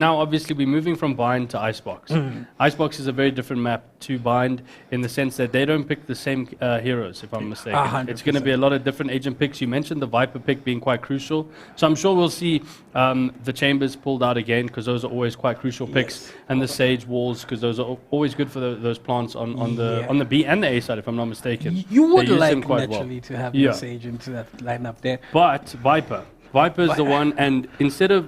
Now, obviously, we're moving from Bind to Icebox. Icebox is a very different map to Bind in the sense that they don't pick the same heroes, if I'm mistaken. 100%. It's going to be a lot of different agent picks. You mentioned the Viper pick being quite crucial. So I'm sure we'll see the Chambers pulled out again because those are always quite crucial picks. And the Sage Walls because those are always good for those plants on the B and the A side, if I'm not mistaken. You would They use like them quite naturally to have Yeah. the Sage into that lineup there. But Viper's the one, and instead of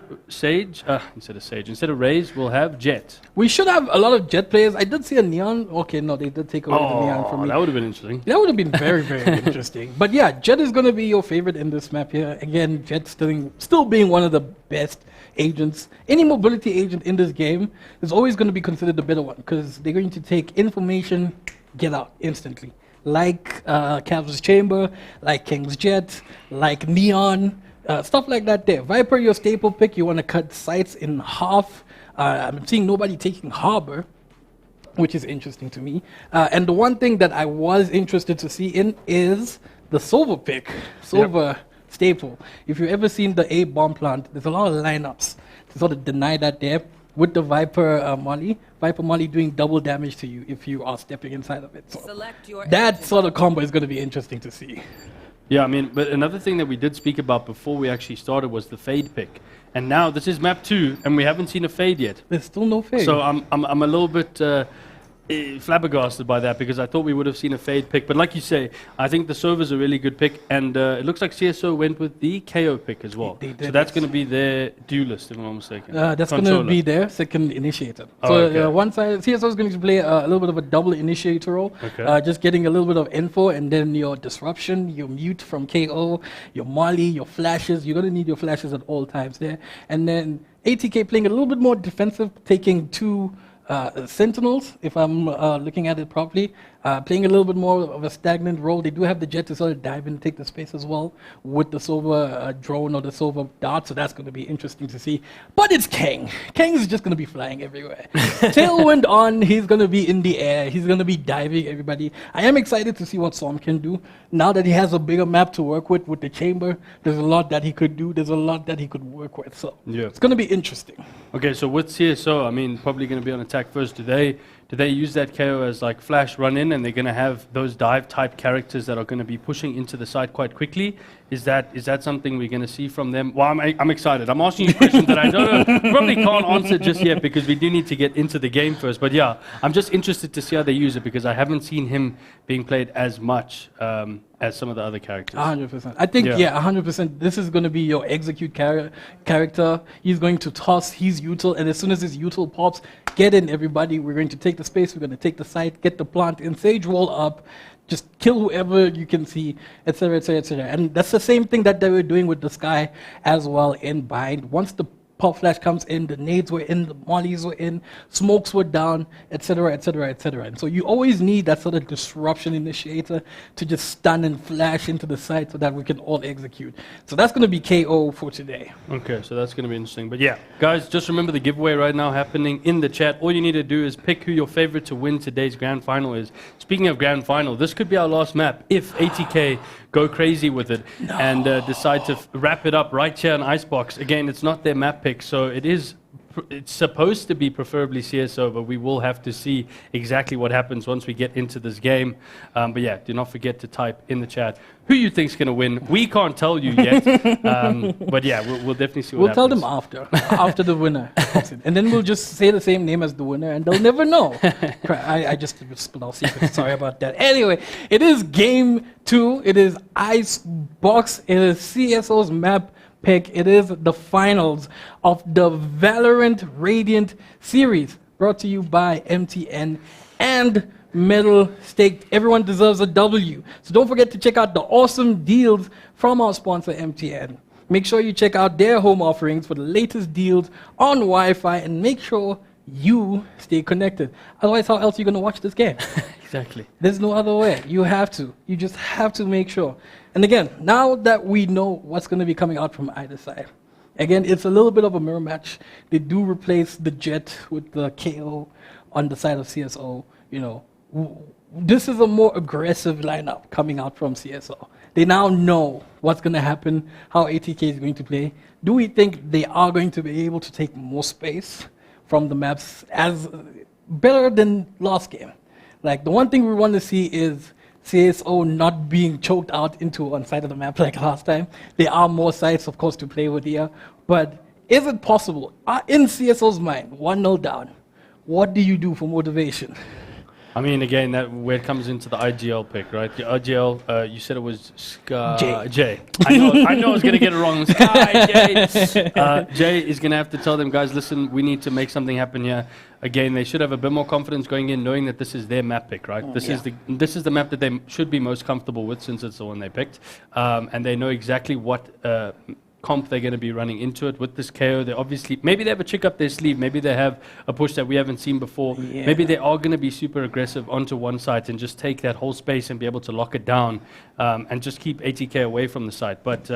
Raze, we'll have Jet. We should have a lot of Jet players. I did see a Neon. Okay, no, they did take away the Neon from me. That would have been interesting. That would have been very, very interesting. But yeah, Jet is going to be your favorite in this map here. Again, Jet still being one of the best agents. Any mobility agent in this game is always going to be considered the better one because they're going to take information, get out instantly. Like Cavs Chamber, like King's Jet, like Neon. Stuff like that there. Viper, your staple pick. You want to cut sites in half. I'm seeing nobody taking Harbor, which is interesting to me. And the one thing that I was interested to see in is the Silver pick. Silver staple. If you've ever seen the A bomb plant, there's a lot of lineups to sort of deny that there. With the Viper Molly. Viper Molly doing double damage to you if you are stepping inside of it. So that sort of combo is going to be interesting to see. Yeah, I mean, but another thing that we did speak about before we actually started was the Fade pick. And now this is map 2, and we haven't seen a Fade yet. There's still no Fade. So I'm a little bit flabbergasted by that because I thought we would have seen a Fade pick. But like you say, I think the Sova's a really good pick, and it looks like CSO went with the KO pick as well. So that's going to be their duelist, if I'm not mistaken. That's going to be their second initiator. One side, CSO is going to play a little bit of a double initiator role, just getting a little bit of info, and then your disruption, your mute from KO, your molly, your flashes. You're going to need your flashes at all times there. And then ATK playing a little bit more defensive, taking 2 Sentinels, if I'm looking at it properly, playing a little bit more of a stagnant role. They do have the Jet to sort of dive in and take the space as well with the Silver drone or the Silver dart, so that's going to be interesting to see. But it's Kang. Kang is just going to be flying everywhere. Tailwind on, he's going to be in the air, he's going to be diving everybody. I am excited to see what Storm can do. Now that he has a bigger map to work with the Chamber, there's a lot that he could do, there's a lot that he could work with, so it's going to be interesting. Okay, so with CSO, I mean, probably going to be on attack first. Do they use that KO as like flash run in, and they're going to have those dive type characters that are going to be pushing into the site quite quickly? Is that something we're going to see from them? Well, I'm excited. I'm asking you questions that I don't know, probably can't answer just yet because we do need to get into the game first. But yeah, I'm just interested to see how they use it because I haven't seen him being played as much as some of the other characters. 100%. I think, 100%. This is going to be your execute character. He's going to toss his util, and as soon as his util pops, get in, everybody. We're going to take the space, we're going to take the site, get the plant in, Sage wall up, just kill whoever you can see, etc., etc., etc. And that's the same thing that they were doing with the Sky as well in Bind. Once the pop flash comes in, the nades were in, the mollies were in, smokes were down, etc., etc., etc. And so you always need that sort of disruption initiator to just stun and flash into the site so that we can all execute. So that's going to be KO for today. Okay, so that's going to be interesting. But yeah, guys, just remember the giveaway right now happening in the chat. All you need to do is pick who your favorite to win today's grand final is. Speaking of grand final, this could be our last map if ATK go crazy with it and decide to wrap it up right here on Icebox. Again, it's not their map pick, so it's supposed to be preferably CSO, but we will have to see exactly what happens once we get into this game. But yeah, do not forget to type in the chat who you think's going to win. We can't tell you yet, but yeah, we'll definitely see what happens. We'll tell them after the winner pops in. And then we'll just say the same name as the winner, and they'll never know. I just spilled all secrets. Sorry about that. Anyway, it is game 2. It is Icebox. It is CSO's map pick. It is the finals of the Valorant Radiant series, brought to you by MTN and Mettlestate. Everyone deserves a W. So don't forget to check out the awesome deals from our sponsor MTN. Make sure you check out their home offerings for the latest deals on Wi-Fi, and make sure you stay connected. Otherwise, how else are you going to watch this game? Exactly. There's no other way. You have to. You just have to make sure. And again, now that we know what's going to be coming out from either side, again, it's a little bit of a mirror match. They do replace the Jet with the KO on the side of CSO. You know, this is a more aggressive lineup coming out from CSO. They now know what's going to happen, how ATK is going to play. Do we think they are going to be able to take more space from the maps as better than last game? Like, the one thing we want to see is CSO not being choked out into one side of the map like last time. There are more sides, of course, to play with here. But is it possible? In CSO's mind, 1-0 down, what do you do for motivation? I mean, again, that where it comes into the IGL pick, right? The IGL, you said it was Jay. I know I was going to get it wrong. Sky Jay. Jay is going to have to tell them, guys, listen, we need to make something happen here. Again, they should have a bit more confidence going in, knowing that this is their map pick, right? This is the map that they should be most comfortable with, since it's the one they picked, and they know exactly what comp they're going to be running into it with this KO. They obviously, maybe they have a trick up their sleeve, maybe they have a push that we haven't seen before, maybe they are going to be super aggressive onto one site and just take that whole space and be able to lock it down, and just keep ATK away from the site. But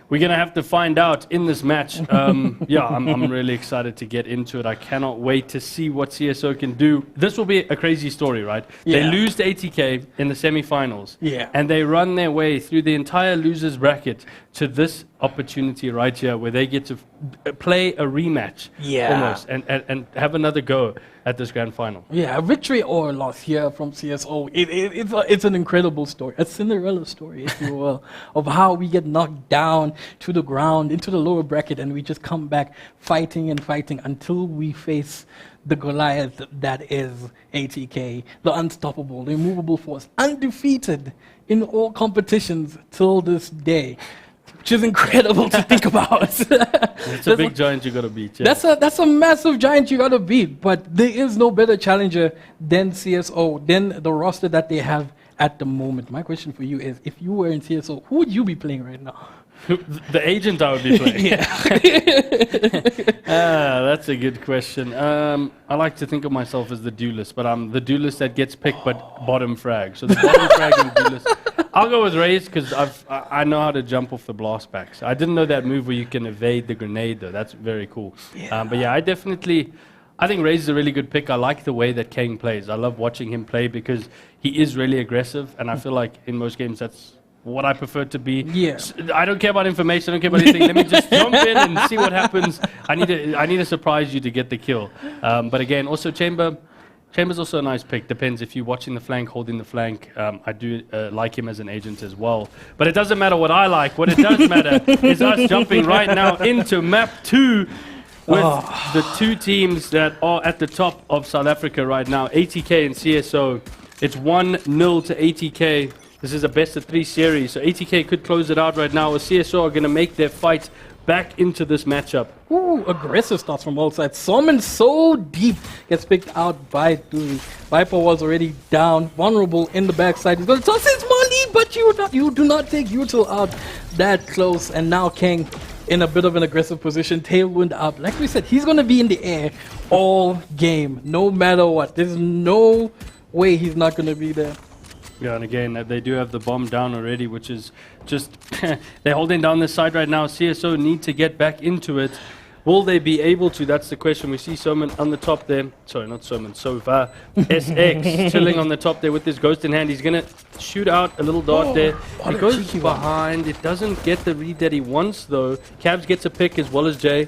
we're going to have to find out in this match. Yeah, I'm really excited to get into it. I cannot wait to see what CSO can do. This will be a crazy story, right? They lose to ATK in the semifinals, and they run their way through the entire losers bracket to this opportunity right here, where they get to play a rematch almost and have another go at this grand final. Yeah, a victory or a loss here from CSO. It's an incredible story, a Cinderella story, if you will, of how we get knocked down to the ground, into the lower bracket, and we just come back fighting and fighting until we face the Goliath that is ATK, the unstoppable, the immovable force, undefeated in all competitions till this day. Which is incredible to think about. It's a big giant you got to beat. Yeah. That's a massive giant you got to beat. But there is no better challenger than CSO, than the roster that they have at the moment. My question for you is, if you were in CSO, who would you be playing right now? The agent I would be playing. That's a good question. I like to think of myself as the duelist, but I'm the duelist that gets picked but bottom frag. So the bottom frag and duelist. I'll go with Raze because I know how to jump off the blast backs. I didn't know that move where you can evade the grenade though. That's very cool. But yeah, I think Raze is a really good pick. I like the way that Kang plays. I love watching him play because he is really aggressive, and I feel like in most games that's what I prefer to be. I don't care about information. I don't care about anything. Let me just jump in and see what happens. I need to surprise you to get the kill. But again, also Chamber's also a nice pick. Depends if you're watching the flank, holding the flank. I do like him as an agent as well. But it doesn't matter what I like. What it does matter is us jumping right now into map 2 with the two teams that are at the top of South Africa right now, ATK and CSO. It's 1-0 to ATK. This is a best-of-3 series, so ATK could close it out right now, or CSO are going to make their fight back into this matchup. Ooh, aggressive starts from all sides. Summon so deep gets picked out by Dewey. Viper was already down, vulnerable in the backside. He's going to toss his molly, but you do not take Util out that close. And now Kang in a bit of an aggressive position, tailwind up. Like we said, he's going to be in the air all game, no matter what. There's no way he's not going to be there. Yeah, and again, they do have the bomb down already, which is just... they're holding down this side right now. CSO need to get back into it. Will they be able to? That's the question. We see Soman on the top there. Sorry, not Soman. Sova. SX chilling on the top there with his ghost in hand. He's going to shoot out a little dart there. He goes behind. It doesn't get the read that he wants, though. Cabs gets a pick as well as Jay.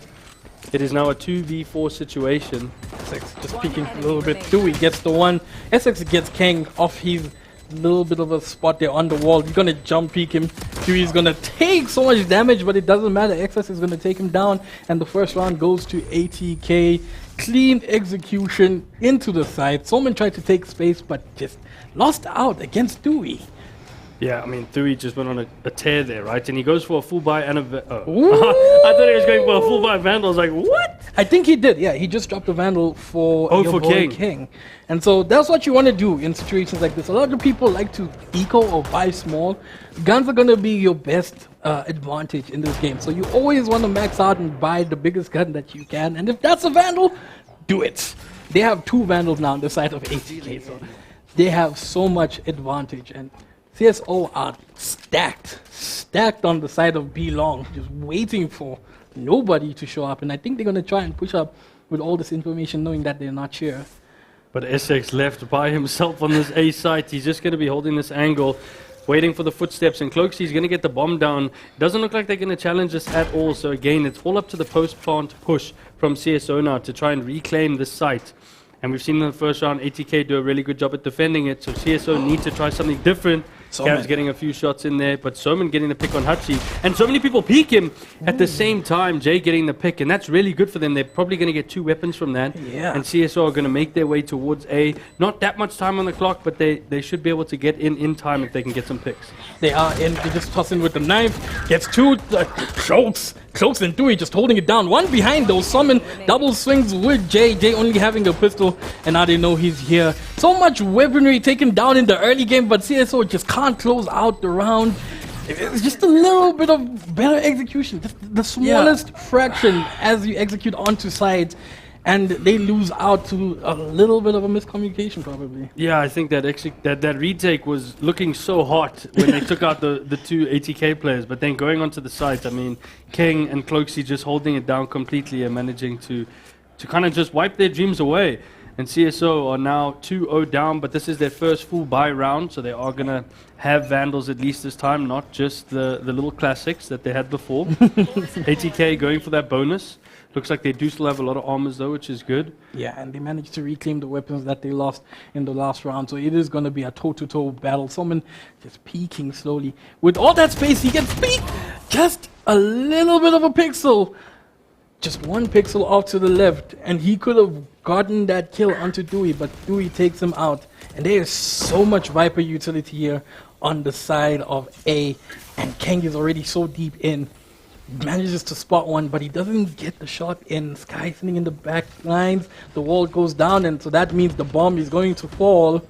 It is now a 2v4 situation. SX just peeking a little bit. Dewey gets the one. SX gets Kang off his little bit of a spot there on the wall. He's gonna jump peek him. Dewey's gonna take so much damage, but it doesn't matter. XS is gonna take him down, and the first round goes to ATK. Clean execution into the side. Someone tried to take space, but just lost out against Dewey. Yeah, I mean, Dewey just went on a tear there, right? And he goes for a full buy and a... I thought he was going for a full buy Vandal. I was like, what? I think he did, yeah. He just dropped a Vandal for your boy King. And so that's what you want to do in situations like this. A lot of people like to eco or buy small. Guns are going to be your best advantage in this game. So you always want to max out and buy the biggest gun that you can. And if that's a Vandal, do it. They have 2 Vandals now on the side of ATK. So they have so much advantage. And CSO are stacked on the side of B long, just waiting for nobody to show up. And I think they're going to try and push up with all this information, knowing that they're not sure. But SX left by himself on this A site. He's just going to be holding this angle, waiting for the footsteps, and Cloaksy's going to get the bomb down. Doesn't look like they're going to challenge this at all, so again, it's all up to the post-plant push from CSO now to try and reclaim this site. And we've seen in the first round, ATK do a really good job at defending it, so CSO need to try something different. Cav's getting a few shots in there, but Soman getting the pick on Hachi. And so many people peek him at the same time, Jay getting the pick, and that's really good for them. They're probably going to get 2 weapons from that. Yeah. And CSO are going to make their way towards A. Not that much time on the clock, but they should be able to get in time if they can get some picks. They are in. They just toss in with the knife. Gets 2. Cloaks and Dewey just holding it down. One behind though. Summon double swings with Jay. Jay only having a pistol, and now they know he's here. So much weaponry taken down in the early game, but CSO just can't close out the round. It's just a little bit of better execution. Just the smallest fraction as you execute onto sides. And they lose out to a little bit of a miscommunication, probably. Yeah, I think that that retake was looking so hot when they took out the 2 ATK players. But then going onto the site, I mean, King and Cloaksy just holding it down completely and managing to kind of just wipe their dreams away. And CSO are now 2-0 down, but this is their first full buy round, so they are going to have Vandals at least this time, not just the little classics that they had before. ATK going for that bonus. Looks like they do still have a lot of armors though, which is good. Yeah, and they managed to reclaim the weapons that they lost in the last round, so it is going to be a toe-to-toe battle. Someone just peeking slowly. With all that space, he gets peeked! Just a little bit of a pixel. Just 1 pixel off to the left, and he could have gotten that kill onto Dewey, but Dewey takes him out. And there is so much Viper utility here on the side of A, and Kang is already so deep in. Manages to spot one, but he doesn't get the shot in. Sky sitting in the back lines. The wall goes down, and so that means the bomb is going to fall.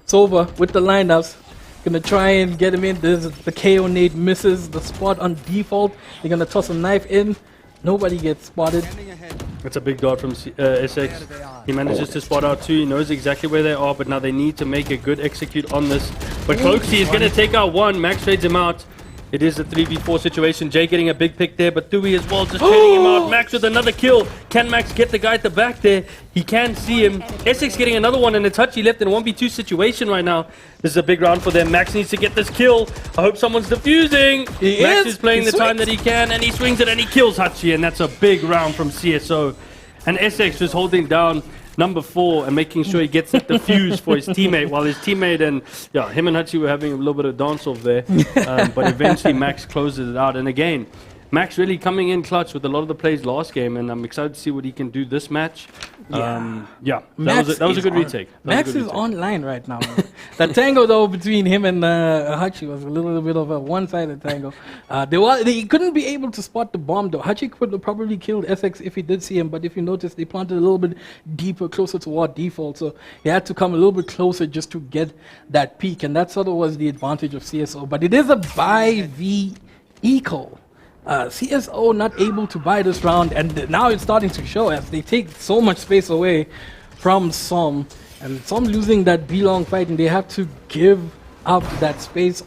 Sova with the lineups. Gonna try and get him in. The KO nade misses the spot on default. They're gonna toss a knife in. Nobody gets spotted. That's a big dart from SX. He manages to spot out 2. He knows exactly where they are, but now they need to make a good execute on this. But Cloaksy is gonna take out 1. Max trades him out. It is a 3v4 situation. Jay getting a big pick there, but Dewey as well just trading him out. Max with another kill. Can Max get the guy at the back there? He can see him. Essex getting another one, and it's Hachi left in a 1v2 situation right now. This is a big round for them. Max needs to get this kill. I hope someone's defusing. Max is playing the time that he can, and he swings it and he kills Hachi, and that's a big round from CSO. And Essex just holding down number 4 and making sure he gets that defuse for his teammate, while his teammate and him and Hachi were having a little bit of dance off there. But eventually Max closes it out. And again, Max really coming in clutch with a lot of the plays last game, and I'm excited to see what he can do this match. That was a good retake. Max is online right now. That tango though between him and Hachi was a little bit of a one-sided tango. They couldn't be able to spot the bomb though. Hachi could have probably killed SX if he did see him, but if you notice, they planted a little bit deeper, closer toward default, so he had to come a little bit closer just to get that peek, and that sort of was the advantage of CSO. But it is a buy V eco. CSO not able to buy this round, and now it's starting to show as they take so much space away from Som, and Som losing that B-long fight, and they have to give up that space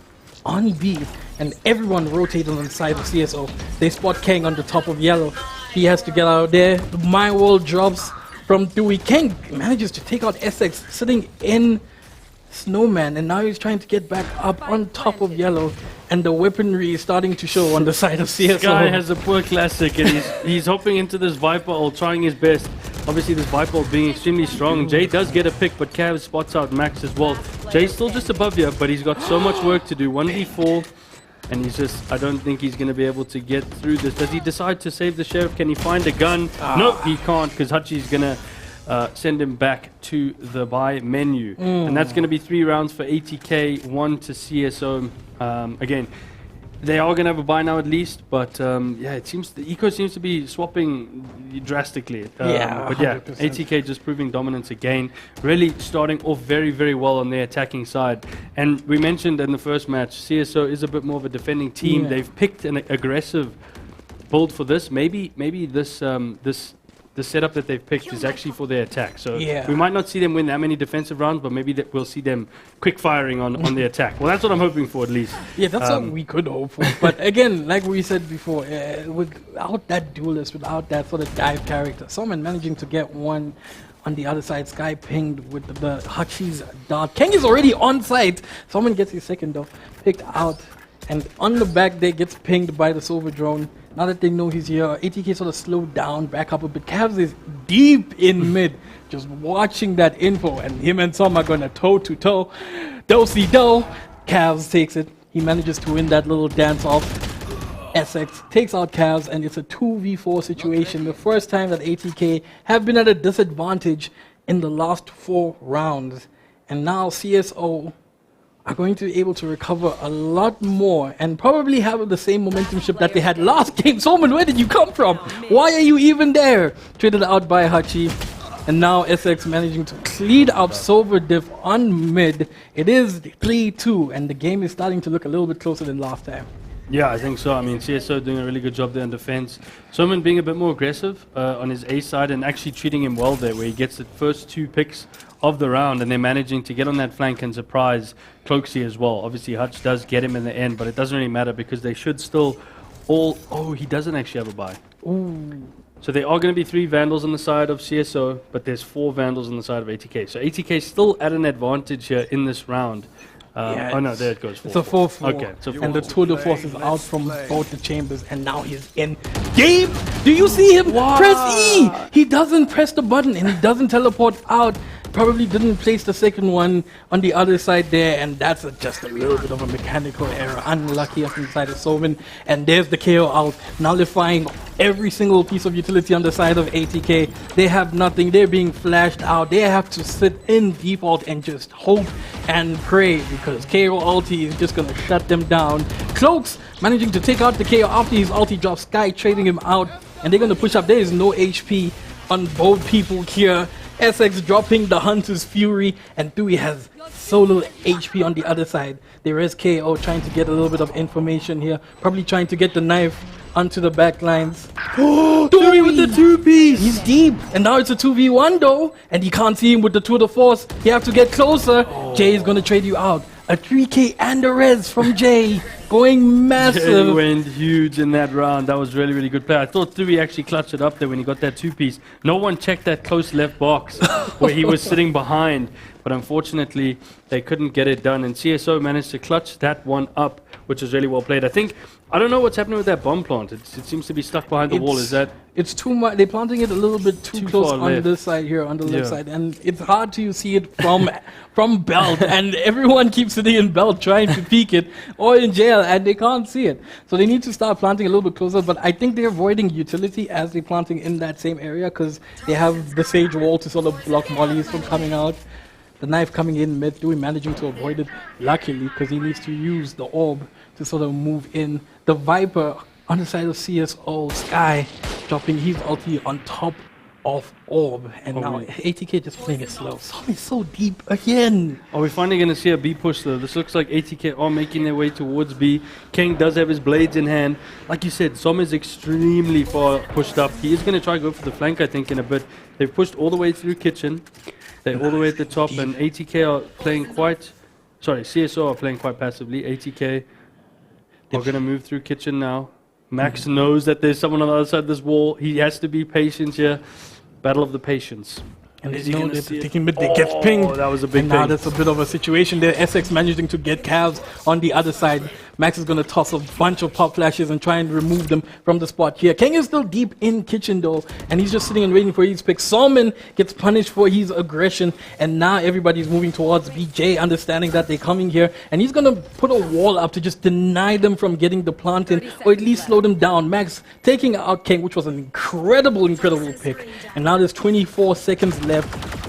on B, and everyone rotated on the side of CSO. They spot Kang on the top of yellow. He has to get out of there. The My World drops from Dewey. Kang manages to take out SX sitting in Snowman, and now he's trying to get back up on top of yellow, and the weaponry is starting to show on the side of CSO. This guy has a poor classic, and he's hopping into this Viper ult, trying his best. Obviously this Viper ult being extremely strong. Jay does get a pick, but Cav spots out Max as well. Jay's still just above you, but he's got so much work to do. 1v4, and I don't think he's going to be able to get through this. Does he decide to save the Sheriff? Can he find a gun? Nope, he can't, because Hachi's going to send him back to the buy menu. And that's going to be 3 rounds for ATK, 1 to CSO. Again, they are going to have a buy now at least, but it seems the eco seems to be swapping drastically. But 100%. ATK just proving dominance again, really starting off very, very well on their attacking side. And we mentioned in the first match, CSO is a bit more of a defending team. They've picked an aggressive build for this. Maybe this the setup that they've picked is actually for their attack. So Yeah. we might not see them win that many defensive rounds, but maybe that we'll see them quick firing on the attack. Well, that's what I'm hoping for at least. Yeah, that's what we could hope for. But again, like we said before, without that duelist, without that sort of dive character, someone managing to get one on the other side, Sky pinged with the Hachi's dart. Kang is already on site. Someone gets his second though, picked out. And on the back there gets pinged by the silver drone. Now that they know he's here, ATK sort of slowed down, back up a bit. Cavs is deep in mid, just watching that info. And him and Som are gonna toe-to-toe. Do-si-do. Cavs takes it. He manages to win that little dance off. SX takes out Cavs, and it's a 2v4 situation. The first time that ATK have been at a disadvantage in the last 4 rounds. And now CSO are going to be able to recover a lot more and probably have the same momentum shift that they had last game. Solman, where did you come from? Why are you even there? Traded out by Hachi. And now SX managing to clean up Silver Diff on mid. It is 3-2, and the game is starting to look a little bit closer than last time. Yeah, I think so. I mean, CSO doing a really good job there in defense. Soman being a bit more aggressive on his A side and actually treating him well there, where he gets the first 2 picks of the round, and they're managing to get on that flank and surprise Cloaksy as well. Obviously, Hutch does get him in the end, but it doesn't really matter because they should still all... Oh, he doesn't actually have a buy. Ooh. So there are going to be 3 Vandals on the side of CSO, but there's 4 Vandals on the side of ATK. So ATK is still at an advantage here in this round. Oh no, there it goes. 4-4. It's a 4-4. Okay, it's a 4-4. And the tour de force is out from both the chambers, and now he's in game. Do you see him? Wow. Press E. He doesn't press the button, and he doesn't teleport out. Probably didn't place the second one on the other side there, and that's just a little bit of a mechanical error. Unlucky on the side of Somin, and there's the KO out, nullifying every single piece of utility on the side of ATK. They have nothing. They're being flashed out. They have to sit in default and just hope and pray, because KO ulti is just gonna shut them down. Cloaks managing to take out the KO after his ulti drops. Sky trading him out, and they're gonna push up. There is no HP on both people here. SX dropping the Hunter's Fury, and Dewey has so little HP on the other side. There is KO trying to get a little bit of information here, probably trying to get the knife onto the back lines. Oh, Dewey with the 2-piece! He's deep, and now it's a 2v1 though, and he can't see him with the tour de force. You have to get closer. Jay is gonna trade you out. A 3k and a res from Jay, going massive. Jay went huge in that round. That was really, really good play. I thought Dewey actually clutched it up there when he got that 2-piece. No one checked that close left box where he was sitting behind, but unfortunately they couldn't get it done, and CSO managed to clutch that one up, which was really well played. I don't know what's happening with that bomb plant. It seems to be stuck behind the wall. Is that... It's too much. They're planting it a little bit too close far on left. this side here, on the left side, and it's hard to see it from Belt, and everyone keeps sitting in Belt trying to peek it, or in jail, and they can't see it. So they need to start planting a little bit closer, but I think they're avoiding utility as they're planting in that same area, because they have the Sage Wall to sort of block mollies from coming out. The knife coming in mid, Dewey managing to avoid it, luckily, because he needs to use the orb to sort of move in. The Viper on the side of CSO, Sky dropping his ulti on top of orb, and now ATK just playing it slow. He's so deep again. Are we finally going to see a B push though? This looks like ATK are making their way towards B. King does have his blades in hand. Like you said, Som is extremely far pushed up. He is going to try to go for the flank, I think, in a bit. They've pushed all the way through kitchen. They're all the way at the top, and ATK are playing quite... Sorry, CSO are playing quite passively. ATK are going to move through kitchen now. Max knows that there's someone on the other side of this wall. He has to be patient here. Battle of the patience. And Is they he know gonna that see it? taking mid, they get pinged. That was a big and now ping. that's a bit of a situation there. SX managing to get Cavs on the other side. Max is going to toss a bunch of pop flashes and try and remove them from the spot here. Kang is still deep in kitchen though, and he's just sitting and waiting for his pick. Solomon gets punished for his aggression, and now everybody's moving towards BJ, understanding that they're coming here, and he's going to put a wall up to just deny them from getting the plant in, or at least slow them down. Max taking out Kang, which was an incredible pick, and now there's 24 seconds left.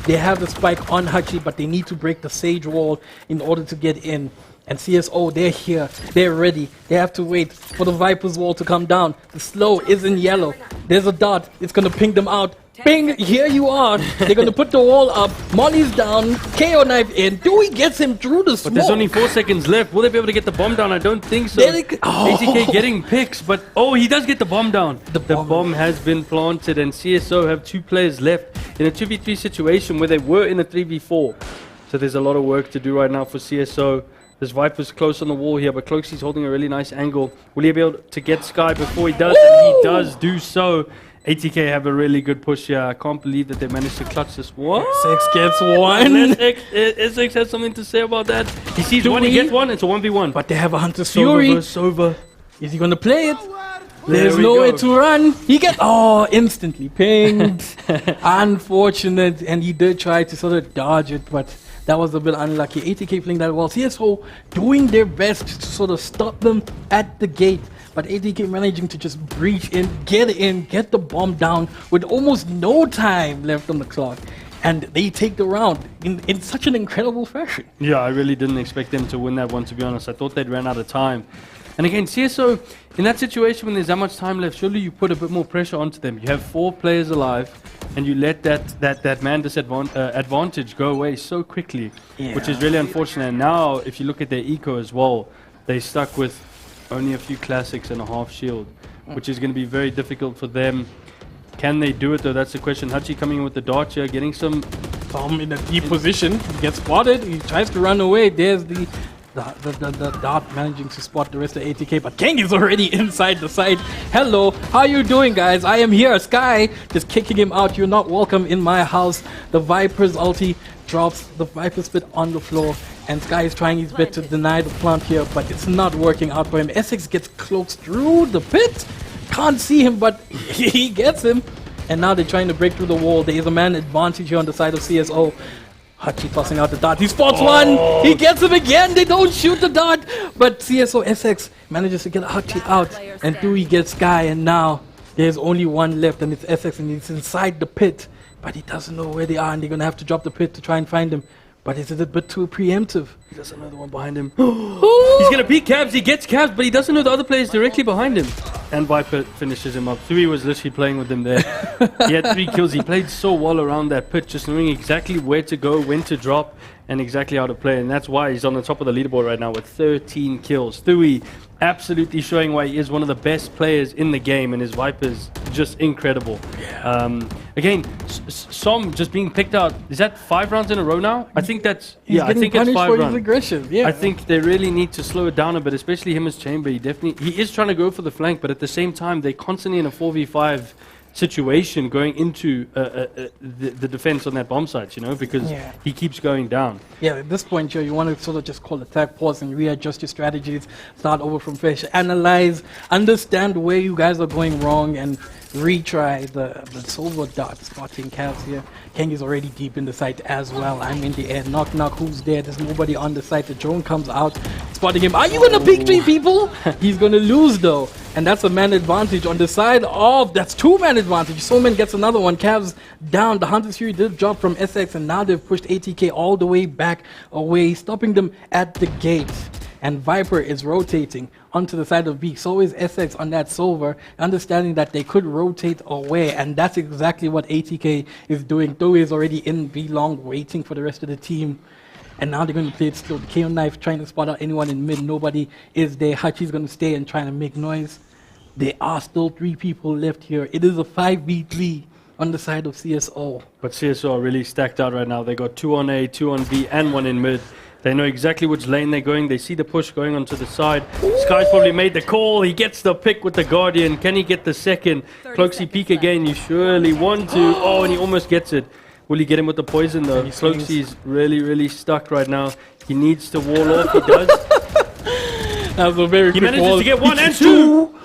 They have the spike on Hachi, but they need to break the Sage Wall in order to get in. And CSO, they're here, they're ready. They have to wait for the Viper's Wall to come down. The slow is in yellow. There's a dot, it's gonna ping them out. Bing, here you are. They're going to put the wall up. Molly's down. KO knife in. Dewey gets him through the smoke. But there's only 4 seconds left. Will they be able to get the bomb down? I don't think so. ATK getting picks, but he does get the bomb down. The bomb has been planted, and CSO have 2 players left in a 2v3 situation where they were in a 3v4. So there's a lot of work to do right now for CSO. This Viper's close on the wall here, but CloakZ's holding a really nice angle. Will he be able to get Sky before he does? And he does do so. ATK have a really good push here. I can't believe that they managed to clutch this. What? SX gets one. SX has something to say about that. He sees one, he gets one. It's a 1v1. But they have a Hunter's Fury. Sova. Is he going to play it? There's nowhere to run. He gets instantly pinged. Unfortunate, and he did try to sort of dodge it, but that was a bit unlucky. ATK playing that well. CSO doing their best to sort of stop them at the gate. But ATK managing to just breach in, get the bomb down with almost no time left on the clock. And they take the round in such an incredible fashion. Yeah, I really didn't expect them to win that one, to be honest. I thought they'd ran out of time. And again, CSO, in that situation when there's that much time left, surely you put a bit more pressure onto them. You have 4 players alive, and you let that man advantage go away so quickly, which is really unfortunate. And now, if you look at their eco as well, they stuck with only a few classics and a half shield, which is going to be very difficult for them. Can they do it though? That's the question. Hachi coming in with the dart here, getting some bomb in a deep position. He gets spotted. He tries to run away. There's the dart managing to spot the rest of ATK, but Kang is already inside the site. Hello, how you doing, guys? I am here. Sky just kicking him out. You're not welcome in my house. The Viper's ulti drops the Viper's Spit on the floor, and Sky is trying his best to deny the plant here, but it's not working out for him. SX gets cloaked through the pit. Can't see him, but he gets him. And now they're trying to break through the wall. There is a man advantage here on the side of CSO. Hachi tossing out the dart. He spots one. He gets him again. They don't shoot the dart. But CSO SX manages to get Hachi out. And Dewey gets Sky. And now there's only one left. And it's SX. And he's inside the pit. But he doesn't know where they are. And they're going to have to drop the pit to try and find him. But is it a bit too preemptive? He doesn't know the one behind him. He's going to peek Cabs. He gets Cabs, but he doesn't know the other players directly behind him. And Viper finishes him up. Three was literally playing with him there. He had 3 kills. He played so well around that pit, just knowing exactly where to go, when to drop, and exactly how to play. And that's why he's on the top of the leaderboard right now with 13 kills. Thui absolutely showing why he is one of the best players in the game, and his Viper's just incredible. Yeah. Again, Som just being picked out. Is that 5 rounds in a row now? I think that's... I think it's 5 rounds. His aggression. Yeah. I think they really need to slow it down a bit, especially him as Chamber. He is trying to go for the flank, but at the same time, they're constantly in a 4v5 situation going into the defense on that bomb site, you know, because he keeps going down. Yeah, at this point, you want to sort of just call attack, pause, and readjust your strategies, start over from fresh, analyze, understand where you guys are going wrong, and retry the silver dot spotting Cavs here. Kang is already deep in the site as well. I'm in the air. Knock, knock. Who's there? There's nobody on the site. The drone comes out, spotting him. Are you going to pick 3 people? He's going to lose, though. And that's a man advantage on the side of... That's 2-man advantage. Soulman gets another one. Cavs down. The Hunter's Fury did drop from SX, and now they've pushed ATK all the way back away, stopping them at the gate. And Viper is rotating onto the side of B. So is SX on that silver, understanding that they could rotate away. And that's exactly what ATK is doing. Though is already in B long, waiting for the rest of the team. And now they're going to play it still. The KO knife trying to spot out anyone in mid. Nobody is there. Hachi's going to stay and trying to make noise. There are still 3 people left here. It is a 5v3 on the side of CSO. But CSO are really stacked out right now. They got 2 on A, 2 on B, and 1 in mid. They know exactly which lane they're going. They see the push going onto the side. Sky's probably made the call. He gets the pick with the Guardian. Can he get the second? CloakZ peek again. You surely want to. Oh, and he almost gets it. Will he get him with the poison though? CloakZ's really, really stuck right now. He needs to wall off. He does. That was a very quick manages wall. to get 1 and 2.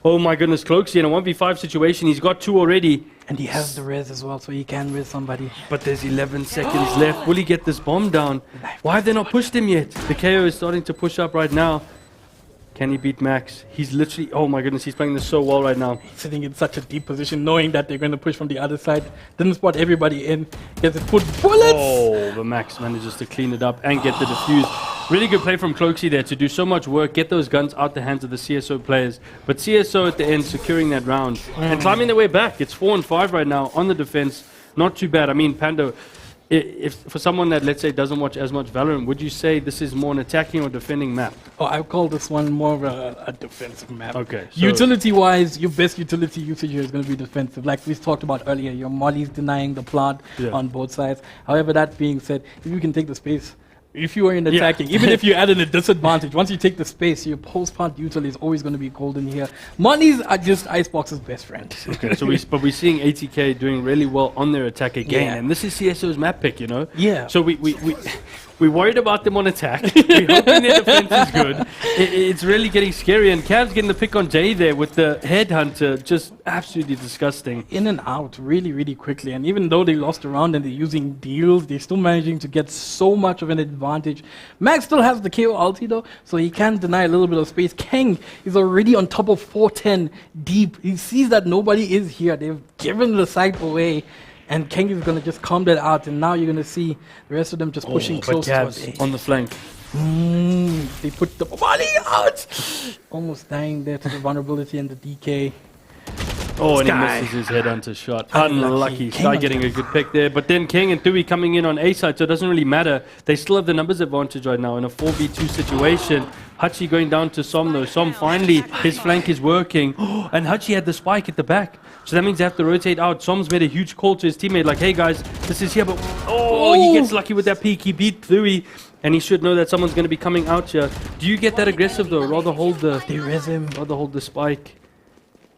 Oh my goodness, CloakZ in a 1v5 situation. He's got 2 already. And he has the res as well, so he can res somebody. But there's 11 seconds left. Will he get this bomb down? Why have they not pushed him yet? The KO is starting to push up right now. Can he beat Max? He's literally... Oh my goodness, he's playing this so well right now. He's sitting in such a deep position, knowing that they're going to push from the other side. Didn't spot everybody in. Gets it put bullets! Oh, but Max manages to clean it up and get the defuse. Really good play from Cloaksy there to do so much work, get those guns out the hands of the CSO players. But CSO at the end securing that round and climbing their way back. It's 4-5 right now on the defense. Not too bad. I mean, Panda, if for someone that, let's say, doesn't watch as much Valorant, would you say this is more an attacking or defending map? Oh, I call this one more of a defensive map. Okay. So Utility-wise, your best utility usage here is going to be defensive. Like we talked about earlier, your molly's denying the plant on both sides. However, that being said, if you can take the space, if you are in attacking, even if you add in a disadvantage, once you take the space, your post-plant util is always going to be golden here. Mollies are just Icebox's best friend. Okay, so but we're seeing ATK doing really well on their attack again, and this is CSO's map pick, you know? Yeah. So we're worried about them on attack. We're hoping their defense is good. It's really getting scary, and Cav's getting the pick on Jay there with the headhunter, just absolutely disgusting. In and out really, really quickly, and even though they lost a round and they're using deals, they're still managing to get so much of an advantage. Max still has the KO ulti though, so he can deny a little bit of space. Kang is already on top of 410 deep. He sees that nobody is here. They've given the site away. And Kang is going to just calm that out, and now you're going to see the rest of them just pushing close towards A. On the flank. They put the body out! Almost dying there to the vulnerability and the DK. Oh, and he misses his headhunter shot. Unlucky. Sky getting a good pick there. But then King and Dewey coming in on A side, so it doesn't really matter. They still have the numbers advantage right now in a 4v2 situation. Hachi going down to Som though. Som finally, his flank is working. And Hachi had the spike at the back. So that means they have to rotate out. Som's made a huge call to his teammate like, hey guys, this is here. But he gets lucky with that peek. He beat Dewey. And he should know that someone's going to be coming out here. Do you get that aggressive though? Rather hold the... They res him. Rather hold the spike.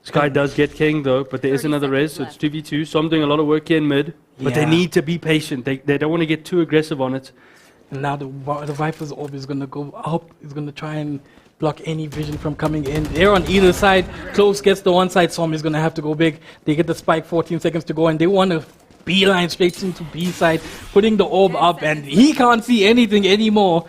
Sky does get King though, but there is another res, so it's 2v2. So I'm doing a lot of work here in mid, but they need to be patient. They don't want to get too aggressive on it. And now the Viper's orb is going to go up. He's going to try and block any vision from coming in. They're on either side. Close gets the one side. Som is going to have to go big. They get the spike, 14 seconds to go, and they want to beeline straight into B side, putting the orb up, and he can't see anything anymore.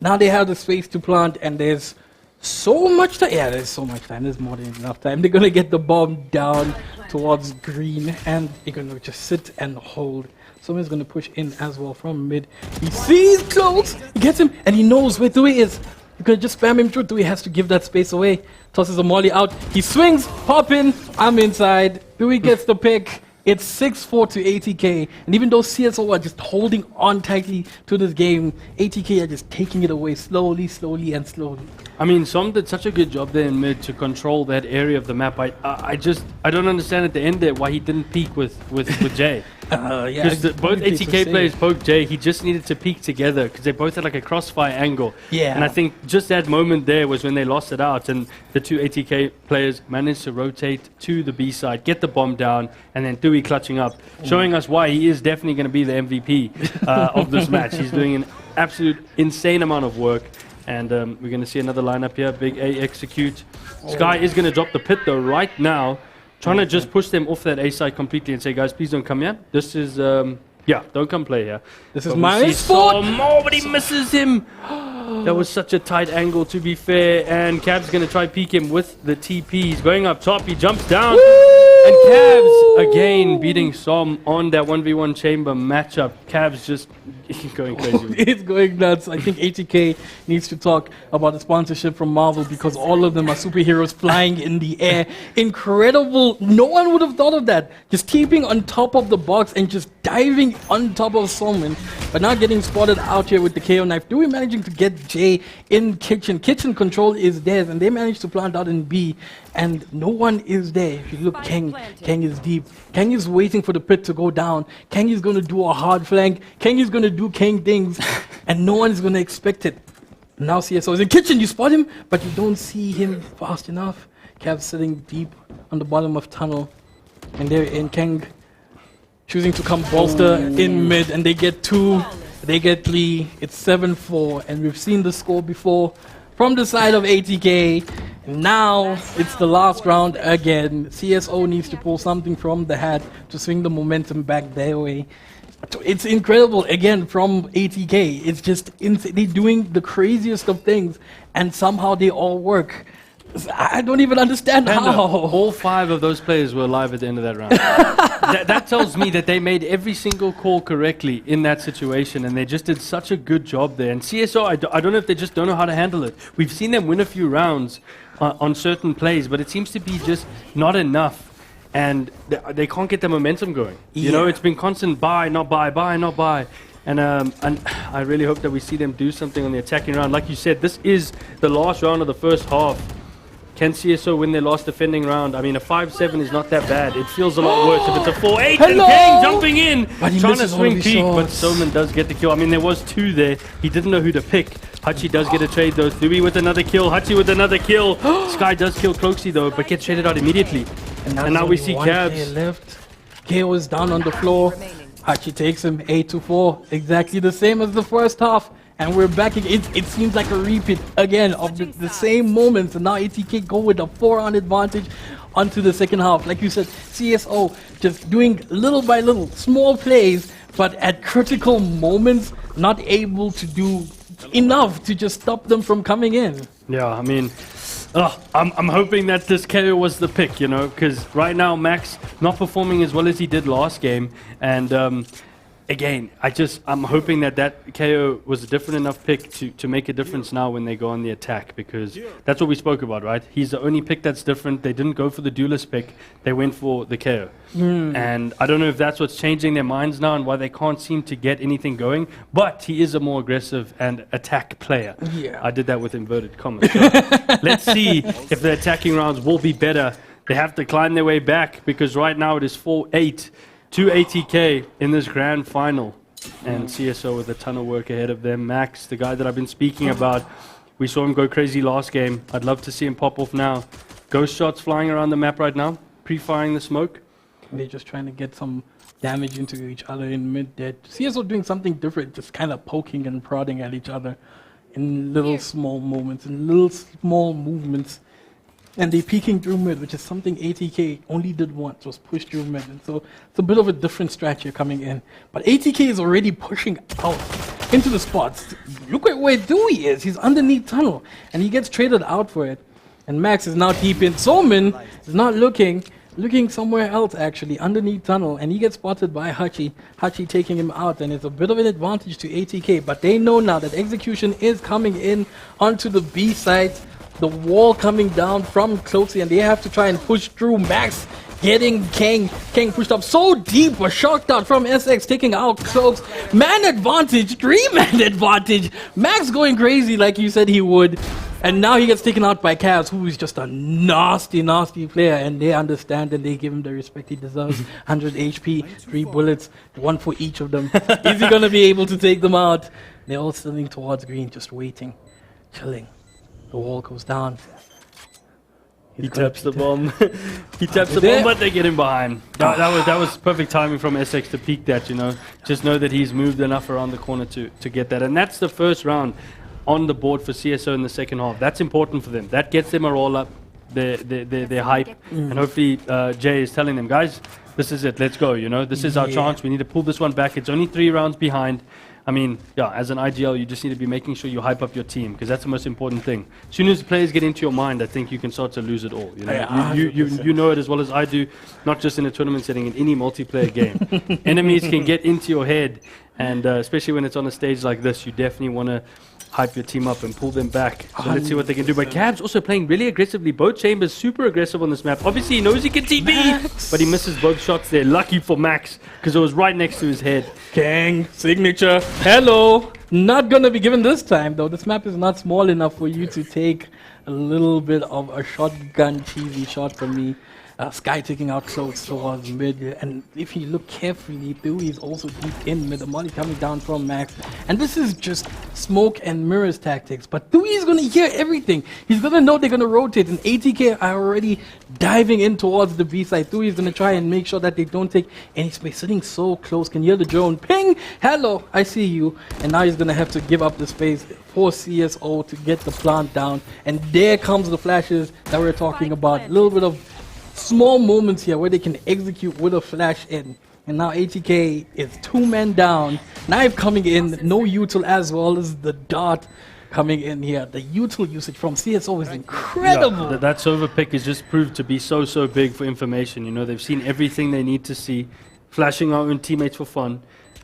Now they have the space to plant, and there's so much time. Yeah, there's so much time. There's more than enough time. They're going to get the bomb down towards green, and they're going to just sit and hold. Someone's going to push in as well from mid. He sees Close, he gets him, and he knows where Dewey is. You're going to just spam him through. Dewey has to give that space away. Tosses a molly out. He swings, pop in, I'm inside. Dewey gets the pick. It's 6-4 to ATK, and even though CSO are just holding on tightly to this game, ATK are just taking it away slowly, slowly, and slowly. I mean, Som did such a good job there in mid to control that area of the map. I don't understand at the end there why he didn't peek with Jay. Because both ATK players poked Jay. He just needed to peek together because they both had like a crossfire angle. Yeah. And I think just that moment there was when they lost it out, and the two ATK players managed to rotate to the B side, get the bomb down, and then Dewey clutching up, showing us why he is definitely going to be the MVP of this match. He's doing an absolute insane amount of work. And we're going to see another lineup here. Big A execute. Sky is going to drop the pit though right now. Trying to just push them off that A side completely and say, guys, please don't come here. This is, don't come play here. This is my spot. But he misses him. That was such a tight angle, to be fair. And Cav's going to try peek him with the TP. He's going up top. He jumps down. And Cavs again beating Som on that 1v1 chamber matchup. Cavs just going crazy. It's going nuts. I think ATK needs to talk about the sponsorship from Marvel because all of them are superheroes flying in the air. Incredible. No one would have thought of that. Just keeping on top of the box and just diving on top of someone. But now getting spotted out here with the KO knife. Dewey managing to get Jay in kitchen. Kitchen control is theirs, and they managed to plant out in B. And no one is there. If you look, Kang is deep. Kang is waiting for the pit to go down. Kang is going to do a hard flank. Kang is going to do Kang things. And no one is going to expect it. Now CSO is in kitchen. You spot him, but you don't see him fast enough. Cav sitting deep on the bottom of tunnel. And they're in. Kang choosing to come bolster in mid. And they get 2. They get 3. It's 7-4. And we've seen the score before from the side of ATK. Now it's the last round again. CSO needs to pull something from the hat to swing the momentum back their way. It's incredible again from ATK. It's just insane. They're doing the craziest of things and somehow they all work. I don't even understand Panda, how. all 5 of those players were alive at the end of that round. That tells me that they made every single call correctly in that situation, and they just did such a good job there. And CSO, I don't know if they just don't know how to handle it. We've seen them win a few rounds on certain plays, but it seems to be just not enough, and they can't get the momentum going. You know, it's been constant buy, not buy, buy, not buy. And I really hope that we see them do something on the attacking round. Like you said, this is the last round of the first half. Can CSO win their last defending round? I mean, a 5-7 is not that bad. It feels a lot worse if it's a 4-8. And Kang jumping in, trying to swing peak, but Soman does get the kill. I mean, there was 2 there. He didn't know who to pick. Hachi does get a trade though. Louis with another kill. Hachi with another kill. Sky does kill Cloaksy though, but gets traded out immediately. And now we see Cabs. Left. KO is down on the floor. Hachi takes him 8-4. Exactly the same as the first half. And we're back again. It seems like a repeat again of the same moments. And now ATK go with a 4-round advantage onto the second half. Like you said, CSO just doing little by little, small plays, but at critical moments, not able to do enough to just stop them from coming in. Yeah, I mean, I'm hoping that this KO was the pick, you know, because right now Max not performing as well as he did last game. And again, I'm hoping that KO was a different enough pick to make a difference now when they go on the attack, because that's what we spoke about, right? He's the only pick that's different. They didn't go for the duelist pick. They went for the KO. And I don't know if that's what's changing their minds now and why they can't seem to get anything going, but he is a more aggressive and attack player. Yeah. I did that with inverted commas. So let's see if the attacking rounds will be better. They have to climb their way back, because right now it is 4-8 to ATK in this grand final. And CSO with a ton of work ahead of them. Max, the guy that I've been speaking about, we saw him go crazy last game. I'd love to see him pop off now. Ghost shots flying around the map right now, pre-firing the smoke. They're just trying to get some damage into each other in mid-dead. CSO doing something different, just kind of poking and prodding at each other in little small moments, in little small movements. And they peeking through mid, which is something ATK only did once, was push through mid. And so it's a bit of a different strat here coming in. But ATK is already pushing out into the spots. Look at where Dewey is. He's underneath tunnel. And he gets traded out for it. And Max is now deep in. Soman is not looking somewhere else actually, underneath tunnel. And he gets spotted by Hachi. Hachi taking him out. And it's a bit of an advantage to ATK. But they know now that execution is coming in onto the B side. The wall coming down from Cloaksy, and they have to try and push through. Max getting Kang pushed up so deep, a shocked out from SX taking out Cloaks. Man advantage, 3-man advantage. Max going crazy like you said he would. And now he gets taken out by Cavs, who is just a nasty, nasty player. And they understand and they give him the respect he deserves. 100 HP, 3 bullets, 1 for each of them. Is he going to be able to take them out? They're all standing towards green, just waiting, chilling. The wall goes down. He taps the bomb. He taps the bomb, but they get him behind. That was perfect timing from SX to peek that, you know. Just know that he's moved enough around the corner to get that. And that's the first round on the board for CSO in the second half. That's important for them. That gets them a roll up, their hype. And hopefully Jay is telling them, guys, this is it. Let's go, you know. This is our chance. We need to pull this one back. It's only 3 rounds behind. I mean, yeah, as an IGL, you just need to be making sure you hype up your team, because that's the most important thing. As soon as the players get into your mind, I think you can start to lose it all. You know, you know it as well as I do, not just in a tournament setting, in any multiplayer game. Enemies can get into your head, and especially when it's on a stage like this, you definitely want to hype your team up and pull them back. So let's see what they can do. But Cab's also playing really aggressively. Both Chambers super aggressive on this map. Obviously he knows he can TP, but he misses both shots there. Lucky for Max, because it was right next to his head. Kang, signature, hello. Not gonna be given this time though. This map is not small enough for you to take a little bit of a shotgun cheesy shot from me. Sky taking out close towards mid, and if you look carefully, Dewey is also deep in mid. The molly coming down from Max, and this is just smoke and mirrors tactics. But Dewey is gonna hear everything. He's gonna know they're gonna rotate, and ATK are already diving in towards the B side. Dewey is gonna try and make sure that they don't take any space. Sitting so close, can hear the drone ping. Hello, I see you. And now he's gonna have to give up the space for CSO to get the plant down. And there comes the flashes that we're talking about. A little bit of small moments here where they can execute with a flash in. And now ATK is 2 men down. Knife coming in, no util as well as the dart. coming in here. The util usage from CSO is incredible. Yeah, that Sova pick is just proved to be so big for information. You know, they've seen everything they need to see. Flashing our own teammates for fun.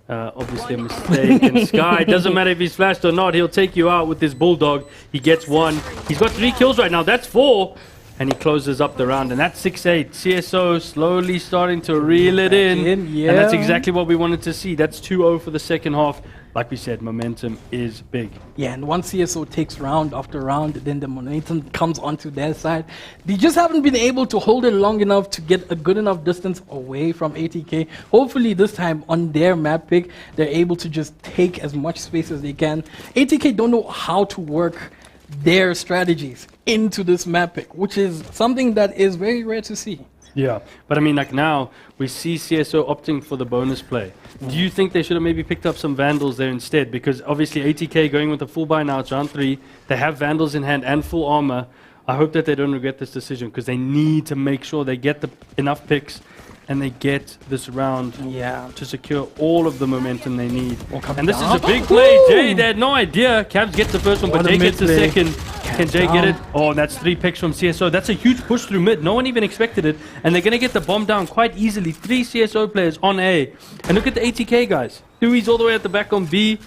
Obviously a mistake. And Sky, doesn't matter if he's flashed or not, he'll take you out with this Bulldog. He gets 1. He's got 3 kills right now. That's 4. And he closes up the round. And that's 6-8. CSO slowly starting to reel it in. Yeah. And that's exactly what we wanted to see. That's 2-0 for the second half. Like we said, momentum is big. Yeah, and once CSO takes round after round, then the momentum comes onto their side. They just haven't been able to hold it long enough to get a good enough distance away from ATK. Hopefully this time on their map pick, they're able to just take as much space as they can. ATK don't know how to work their strategies into this map pick, which is something that is very rare to see. Yeah, but I mean, like now, we see CSO opting for the bonus play. Do you think they should have maybe picked up some Vandals there instead? Because obviously ATK going with a full buy now, it's round 3. They have Vandals in hand and full armor. I hope that they don't regret this decision because they need to make sure they get enough picks and they get this round to secure all of the momentum they need. And this is a big play. Jay, they had no idea. Cavs gets the first one, but Jay gets the second. Can Jay get it? Oh, that's 3 picks from CSO. That's a huge push through mid. No one even expected it. And they're going to get the bomb down quite easily. 3 CSO players on A. And look at the ATK guys. Dewey's all the way at the back on B.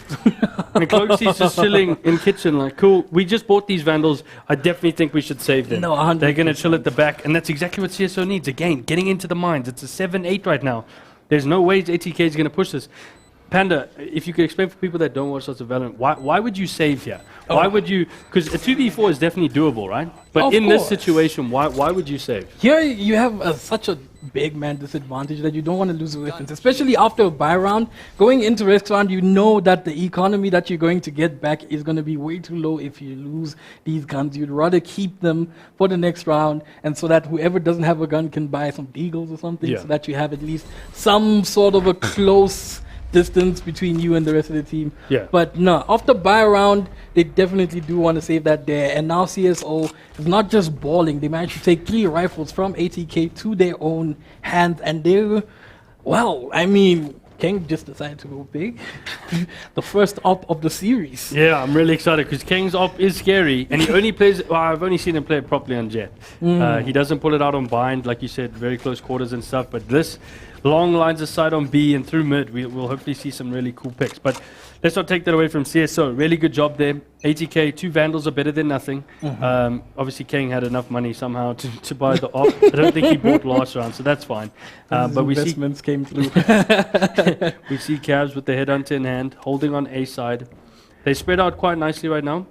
And Cloaksy's just chilling in kitchen like, cool, we just bought these Vandals. I definitely think we should save them. No, 100%. They're going to chill at the back. And that's exactly what CSO needs. Again, getting into the mines. It's a 7-8 right now. There's no ways ATK is going to push this. Panda, if you could explain for people that don't watch lots of Valorant, why would you save here? Why would you? Because a 2v4 is definitely doable, right? But in this situation, why would you save? Here you have such a big man disadvantage that you don't want to lose the weapons, especially after a buy round. Going into rest round, you know that the economy that you're going to get back is going to be way too low if you lose these guns. You'd rather keep them for the next round, and so that whoever doesn't have a gun can buy some deagles or something, so that you have at least some sort of a close distance between you and the rest of the team. But no, after buy round, they definitely do want to save that there. And now CSO is not just balling. They managed to take 3 rifles from ATK to their own hands, and they're, well, I mean, Kang just decided to go big. The first op of the series. Yeah, I'm really excited because Kang's op is scary, and he only plays. Well, I've only seen him play it properly on Jet. He doesn't pull it out on bind, like you said, very close quarters and stuff. But this long lines of sight on B and through mid, we'll hopefully see some really cool picks. But let's not take that away from CSO. Really good job there. ATK, 2 Vandals are better than nothing. Obviously, Kang had enough money somehow to buy the op. I don't think he bought last round, so that's fine. But we see investments came through. we see Cavs with the headhunter in hand, holding on A side. They spread out quite nicely right now.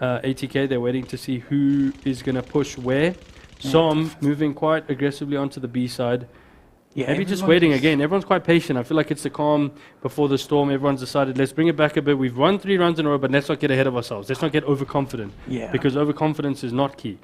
ATK, they're waiting to see who is going to push where. Som moving quite aggressively onto the B side. Yeah, maybe just waiting again. Everyone's quite patient. I feel like it's the calm before the storm. Everyone's decided, let's bring it back a bit. We've run 3 runs in a row, but let's not get ahead of ourselves. Let's not get overconfident. Because overconfidence is not key.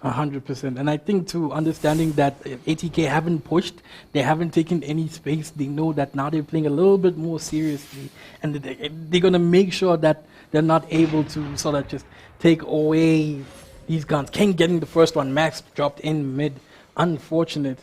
100%. And I think too, understanding that ATK haven't pushed, they haven't taken any space. They know that now they're playing a little bit more seriously, and they're going to make sure that they're not able to sort of just take away these guns. King getting the first one, Max dropped in mid. Unfortunate.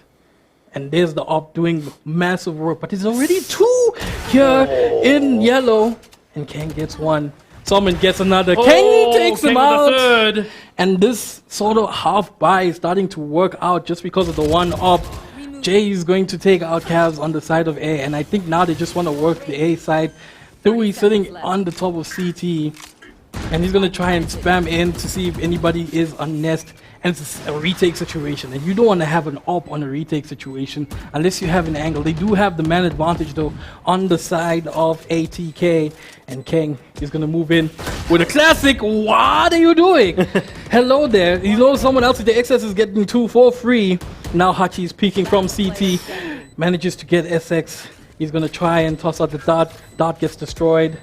And there's the op doing massive work, but there's already 2 here in yellow. And Kang gets 1. Someone gets another. Kang takes him out. Third. And this sort of half buy is starting to work out just because of the 1 op. Jay is going to take out Cavs on the side of A. And I think now they just want to work the A side. Dewey sitting on the top of CT. And he's going to try and spam in to see if anybody is on Nest. And it's a retake situation, and you don't want to have an op on a retake situation unless you have an angle. They do have the man advantage though on the side of ATK, and Kang is going to move in with a classic. What are you doing? Hello there. You know someone else with the excess is getting 2 for free. Now Hachi is peeking from CT, manages to get SX. He's going to try and toss out the dart. Dart gets destroyed.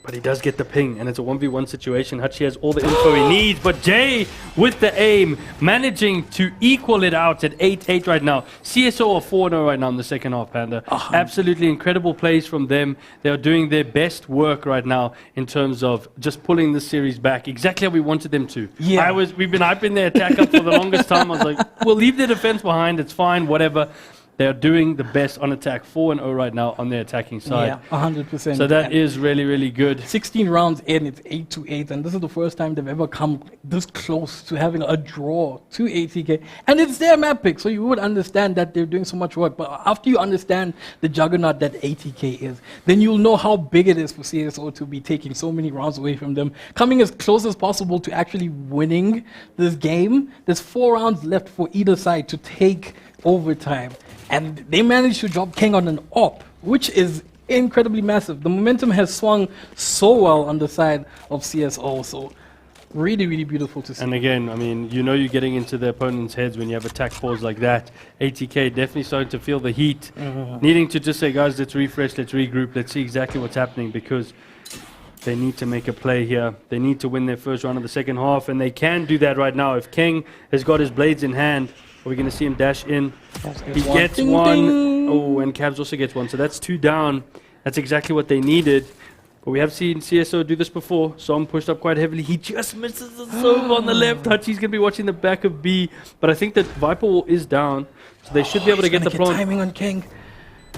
But he does get the ping, and it's a 1v1 situation. Hachi has all the info he needs, but Jay, with the aim, managing to equal it out at 8-8 right now. CSO are 4-0 right now in the second half, Panda. Absolutely incredible plays from them. They are doing their best work right now in terms of just pulling the series back, exactly how we wanted them to. Yeah. We've been hyping their attack up for the longest time. I was like, we'll leave the defense behind, it's fine, whatever. They are doing the best on attack, 4-0 right now on their attacking side. Yeah, 100%. So that is really, really good. 16 rounds in, it's 8-8, and this is the first time they've ever come this close to having a draw to ATK. And it's their map pick, so you would understand that they're doing so much work. But after you understand the juggernaut that ATK is, then you'll know how big it is for CSO to be taking so many rounds away from them, coming as close as possible to actually winning this game. There's 4 rounds left for either side to take overtime. And they managed to drop King on an op, which is incredibly massive. The momentum has swung so well on the side of CSO, so really, really beautiful to see. And again, I mean, you know you're getting into the opponent's heads when you have attack pause like that. ATK definitely starting to feel the heat. Needing to just say, guys, let's refresh, let's regroup, let's see exactly what's happening, because they need to make a play here. They need to win their first round of the second half, and they can do that right now. If King has got his blades in hand, we're going to see him dash in. He gets Ding, one. ding. Oh, and Cavs also gets one. So that's 2 down. That's exactly what they needed. But we have seen CSO do this before. Som pushed up quite heavily. He just misses the Som on the left. Hachi's going to be watching the back of B. But I think that Viper Wall is down. So they should be able to get the plant. Timing on King.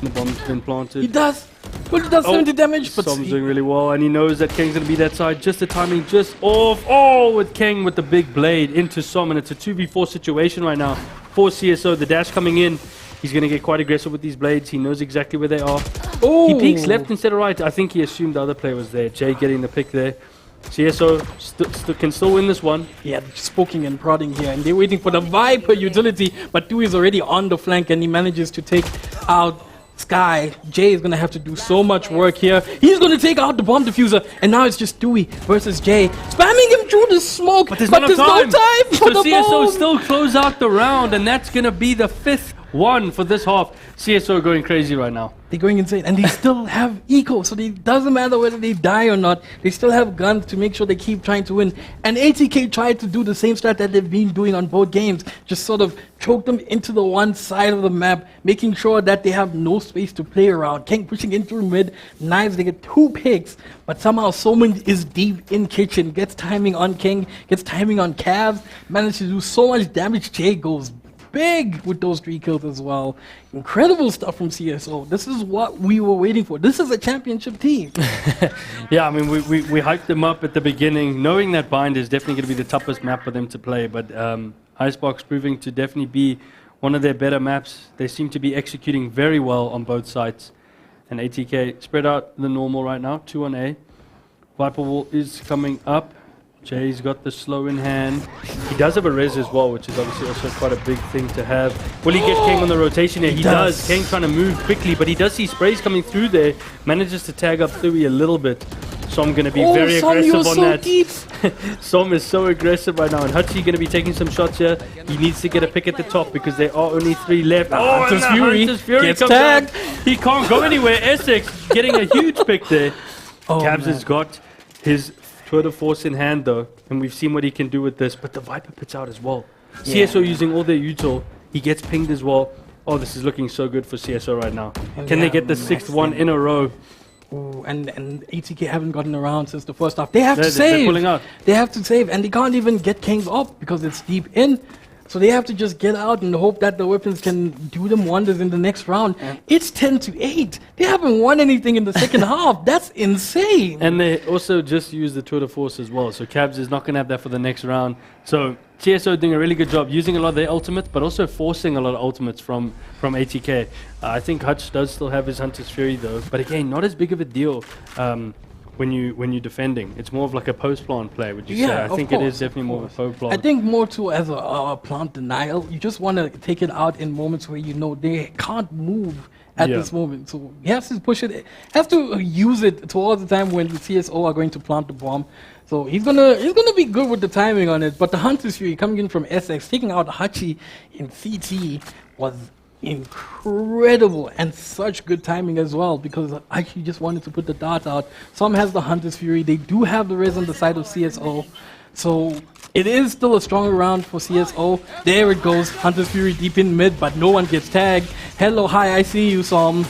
The bomb's been planted. He does. But he does 70 damage. But Som's doing really well, and he knows that King's going to be that side. Just the timing, just off. Oh, with King with the big blade into Som, and it's a 2v4 situation right now for CSO. The dash coming in. He's going to get quite aggressive with these blades. He knows exactly where they are. Oh. He peeks left instead of right. I think he assumed the other player was there. Jay getting the pick there. CSO can still win this one. Yeah, just poking and prodding here, and they're waiting for the Viper utility, but Dewey is already on the flank, and he manages to take out Sky. Jay is going to have to do so much work here. He's going to take out the bomb diffuser, and now it's just Dewey versus Jay, spamming him through the smoke, But there's no time for so the CSO bomb. still close out the round, and that's going to be the 5th one for this half. CSO going crazy right now. They're going insane, and they still have eco, so it doesn't matter whether they die or not. They still have guns to make sure they keep trying to win. And ATK tried to do the same strat that they've been doing on both games, just sort of choke them into the one side of the map, making sure that they have no space to play around. King pushing in through mid, knives, they get 2 picks, but somehow Soman is deep in kitchen, gets timing on King, gets timing on Cavs, manages to do so much damage. Jay goes big with those 3 kills as well. Incredible stuff from CSO. This is what we were waiting for. This is a championship team. Yeah, I mean, we hyped them up at the beginning, knowing that Bind is definitely going to be the toughest map for them to play, but Icebox proving to definitely be one of their better maps. They seem to be executing very well on both sides. And ATK spread out the normal right now, 2 on A. Viper Wall is coming up. Jay's got the slow in hand. He does have a res as well, which is obviously also quite a big thing to have. Will he get King on the rotation here? He does. King trying to move quickly, but he does see sprays coming through there. Manages to tag up Thuy a little bit. Som going to be very aggressive on so that. Deep. Som is so aggressive right now, and Hutchie going to be taking some shots here. He needs to get a pick at the top because there are only 3 left. Oh, and Hunter's Fury gets comes tagged. out. He can't go anywhere. Essex getting a huge pick there. Cavs has got his tour de force in hand though, and we've seen what he can do with this, but the Viper pits out as well. Yeah. CSO using all their util. He gets pinged as well. Oh, this is looking so good for CSO right now. And Can they get the 6th one in a row? Ooh, and ATK haven't gotten around since the first half. They have to They're save. pulling out. They have to save, and they can't even get Kings up because it's deep in. So they have to just get out and hope that the weapons can do them wonders in the next round. It's 10-8. They haven't won anything in the second half. That's insane. And they also just used the tour de force as well. So Cavs is not going to have that for the next round. So CSO doing a really good job using a lot of their ultimates, but also forcing a lot of ultimates from ATK. I think Hutch does still have his Hunter's Fury though, but again, not as big of a deal when you're defending. It's more of like a post plant play, would you say? I think it is definitely more of a post plant. I think more too as a plant denial. You just want to take it out in moments where you know they can't move at this moment. So he has to push it, has to use it towards the time when the CSO are going to plant the bomb. So he's gonna be good with the timing on it. But the Hunter's Fury coming in from SX, taking out Hachi in CT was incredible, and such good timing as well, because I actually just wanted to put the dart out. Some has the Hunter's Fury. They do have the res on the side of CSO. So it is still a stronger round for CSO. There it goes. Hunter's Fury deep in mid, but no one gets tagged. Hello, hi, I see you, Som.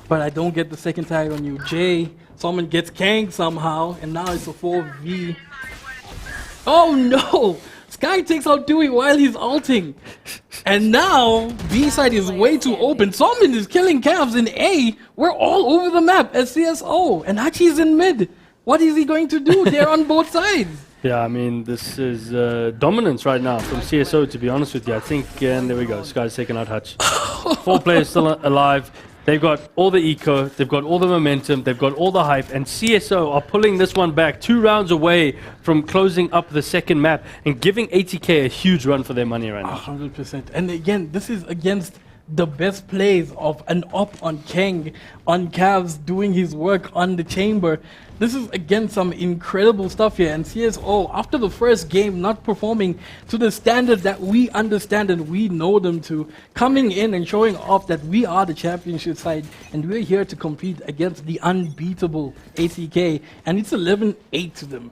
But I don't get the second tag on you. Jay, someone gets Kang somehow, and now it's a 4v. Oh no! Sky takes out Dewey while he's ulting. And now, B side is way too open. Somin is killing Cavs in A. We're all over the map as CSO. And Hachi's in mid. What is he going to do? They're on both sides. Yeah, I mean, this is dominance right now from CSO, to be honest with you. I think, and there we go, Sky's taking out Hutch. 4 players still alive. They've got all the eco, they've got all the momentum, they've got all the hype, and CSO are pulling this one back 2 rounds away from closing up the second map and giving ATK a huge run for their money right now. 100%. And again, this is against the best plays of an op on Kang, on Cavs doing his work on the chamber. This is again some incredible stuff here, and CSO after the first game not performing to the standard that we understand and we know them to, coming in and showing off that we are the championship side and we're here to compete against the unbeatable ATK, and it's 11-8 to them.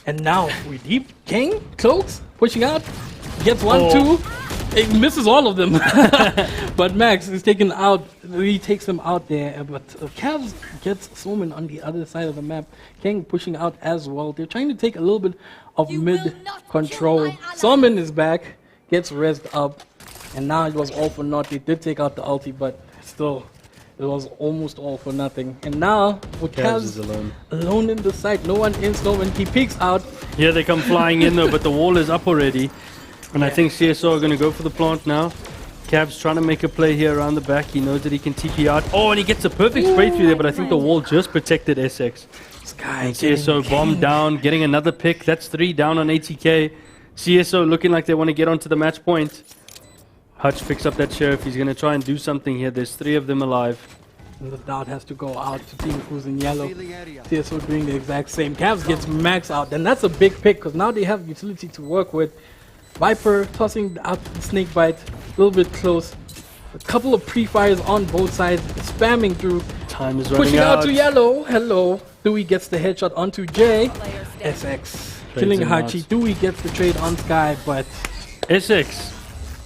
And now we deep King cloaks pushing out, gets 1-2. It misses all of them. But Max is taken out. He takes them out there. But Cavs gets Somin on the other side of the map. King pushing out as well. They're trying to take a little bit of mid control. Somin is back. Gets rezzed up. And now it was all for naught. They did take out the ulti, but still, it was almost all for nothing. And now, with Cavs alone in the site, no one in Snowman. He peeks out. Here they come flying in though, but the wall is up already. And I think CSO are going to go for the plant now. Cavs trying to make a play here around the back. He knows that he can TP out. Oh, and he gets a perfect spray through there, but I think the wall just protected SX. Sky and CSO bombed down, getting another pick. That's 3 down on ATK. CSO looking like they want to get onto the match point. Hutch picks up that sheriff. He's going to try and do something here. There's 3 of them alive. And the dart has to go out to team who's in yellow. CSO doing the exact same. Cavs gets Max out, and that's a big pick because now they have utility to work with. Viper tossing out the snake bite, a little bit close. A couple of pre-fires on both sides, spamming through. Time is running pushing out to yellow. Hello. Dewey gets the headshot onto J. SX killing Hachi. Dewey gets the trade on Sky, but SX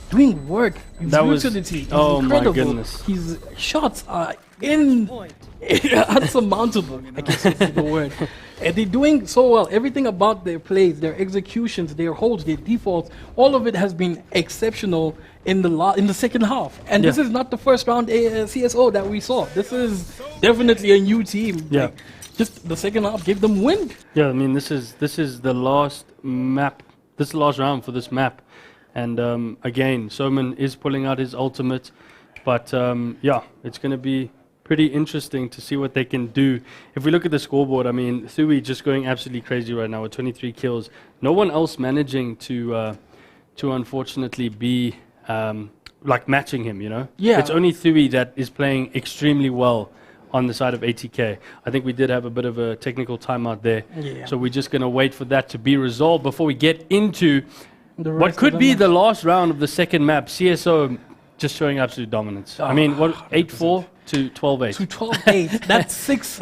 doing work. His that was utility is oh incredible. My goodness. His shots are unsurmountable, I guess is the word. And they're doing so well. Everything about their plays, their executions, their holds, their defaults, all of it has been exceptional in the second half. And this is not the first round CSO that we saw. This is definitely a new team. Yeah. Like, just the second half gave them wind. Yeah, I mean this is the last map. This is the last round for this map. And again, Soman is pulling out his ultimate. But yeah, it's going to be pretty interesting to see what they can do. If we look at the scoreboard, I mean, Thui just going absolutely crazy right now with 23 kills. No one else managing to unfortunately be like matching him, you know? Yeah. It's only Thui that is playing extremely well on the side of ATK. I think we did have a bit of a technical timeout there. Yeah. So we're just going to wait for that to be resolved before we get into what rest could of be the the last round of the second map. CSO just showing absolute dominance. I mean, what, 8-4 to 12-8? To 12-8. That's 6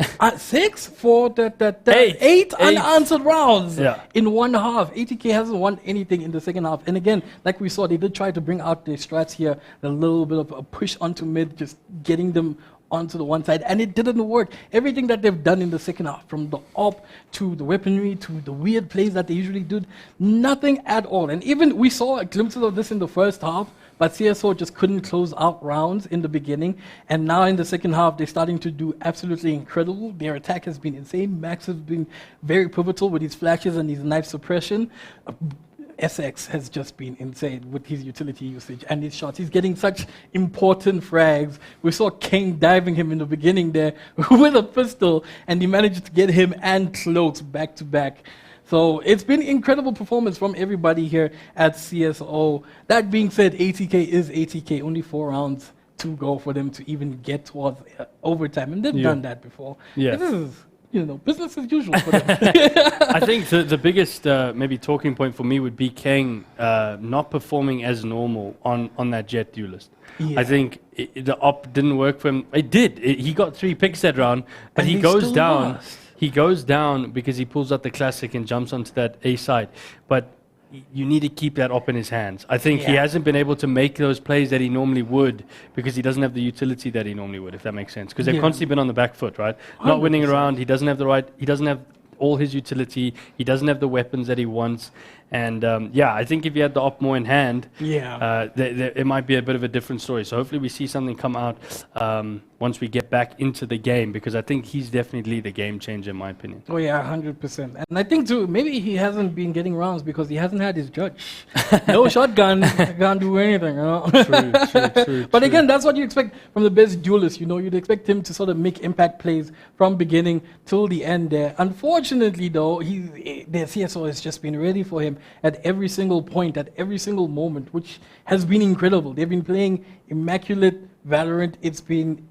for the 8 8 unanswered rounds Yeah. in one half. ATK hasn't won anything in the second half. And again, like we saw, they did try to bring out their strats here, a little bit of a push onto mid, just getting them onto the one side, and it didn't work. Everything that they've done in the second half, from the op to the weaponry to the weird plays that they usually do, nothing at all. And even we saw glimpses of this in the first half, but CSO just couldn't close out rounds in the beginning. And now in the second half, they're starting to do absolutely incredible. Their attack has been insane. Max has been very pivotal with his flashes and his knife suppression. SX has just been insane with his utility usage and his shots. He's getting such important frags. We saw King diving him in the beginning there with a pistol, and he managed to get him and Cloaks back to back. So it's been incredible performance from everybody here at CSO. That being said, ATK is ATK. Only 4 rounds to go for them to even get towards overtime, and they've done that before. Yeah. This is, business as usual for them. I think the biggest maybe talking point for me would be Kang not performing as normal on that Jet duelist. Yeah. I think the op didn't work for him. It did. He got 3 picks that round, but And he they goes still down. lost. He goes down because he pulls out the classic and jumps onto that A side. But you need to keep that op in his hands. I think he Yeah. hasn't been able to make those plays that he normally would because he doesn't have the utility that he normally would, if that makes sense. Because they've Yeah. constantly been on the back foot, right? Not winning 100%. around. He doesn't have the right. He doesn't have all his utility. He doesn't have the weapons that he wants. And yeah, I think if he had the op more in hand, it might be a bit of a different story. So hopefully we see something come out once we get back into the game, because I think he's definitely the game changer in my opinion. Oh yeah, 100%. And I think too, maybe he hasn't been getting rounds because he hasn't had his judge. No shotgun, can't do anything. You know? True. But again, that's what you expect from the best duelist. You know, you'd expect him to sort of make impact plays from beginning till the end there. Unfortunately though, the CSO has just been ready for him at every single point, at every single moment, which has been incredible. They've been playing immaculate Valorant. It's been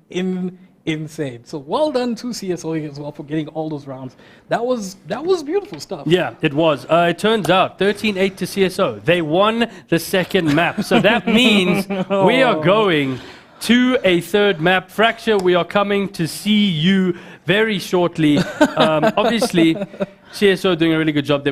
insane. So well done to CSO as well for getting all those rounds. That was beautiful stuff. Yeah, it was. It turns out 13-8 to CSO. They won the second map. So that means we are going to a third map. Fracture, we are coming to see you very shortly. Obviously, CSO doing a really good job.